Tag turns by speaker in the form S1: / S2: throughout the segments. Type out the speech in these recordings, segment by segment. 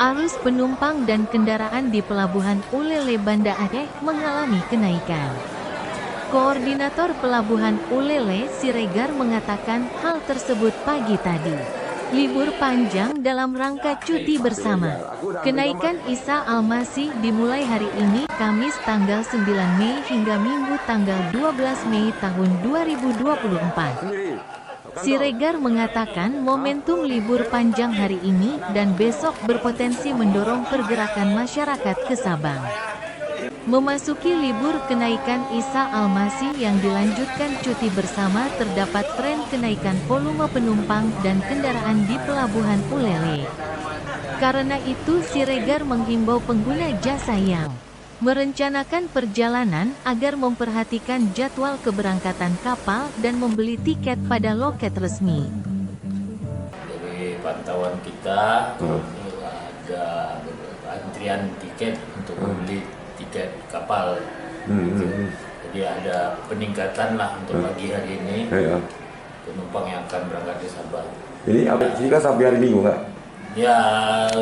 S1: Arus penumpang dan kendaraan di Pelabuhan Ulele Banda Aceh mengalami kenaikan. Koordinator Pelabuhan Ulele Siregar mengatakan hal tersebut pagi tadi. Libur panjang dalam rangka cuti bersama. Kenaikan Isa Al-Masih dimulai hari ini Kamis tanggal 9 Mei hingga Minggu tanggal 12 Mei tahun 2024. Siregar mengatakan momentum libur panjang hari ini dan besok berpotensi mendorong pergerakan masyarakat ke Sabang. Memasuki libur kenaikan Isa Al-Masih yang dilanjutkan cuti bersama, terdapat tren kenaikan volume penumpang dan kendaraan di Pelabuhan Ulele. Karena itu Siregar menghimbau pengguna jasa yang merencanakan perjalanan agar memperhatikan jadwal keberangkatan kapal dan membeli tiket pada loket resmi.
S2: Dari pantauan kita, ada antrian tiket untuk membeli tiket kapal. Jadi ada peningkatan lah untuk pagi hari ini, penumpang yang akan berangkat ke Sabang.
S3: Ini apa sih sampai hari Minggu nggak?
S2: Ya,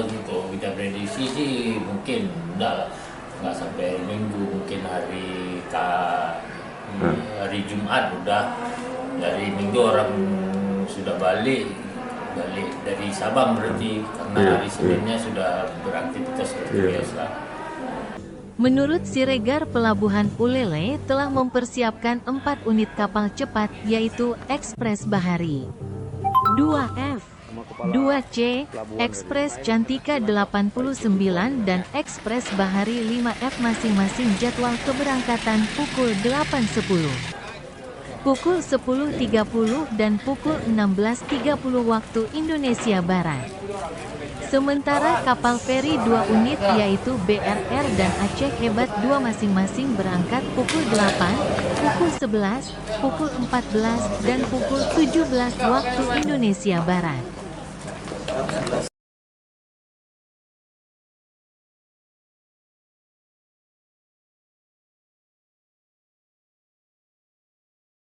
S2: gitu. Kita prediksi sih mungkin nggak sampai hari Minggu, mungkin hari Jumat udah. Dari Minggu orang sudah balik dari Sabang berarti, karena hari Seninnya sudah beraktivitas seperti biasa.
S1: Menurut Siregar, Pelabuhan Ulele telah mempersiapkan 4 unit kapal cepat, yaitu Ekspres Bahari 2F, 2C, Ekspres Cantika 89 dan Ekspres Bahari 5F, masing-masing jadwal keberangkatan pukul 8.10, pukul 10.30 dan pukul 16.30 waktu Indonesia Barat. Sementara kapal feri 2 unit yaitu BRR dan Aceh Hebat 2 masing-masing berangkat pukul 8, pukul 11, pukul 14 dan pukul 17 waktu Indonesia Barat.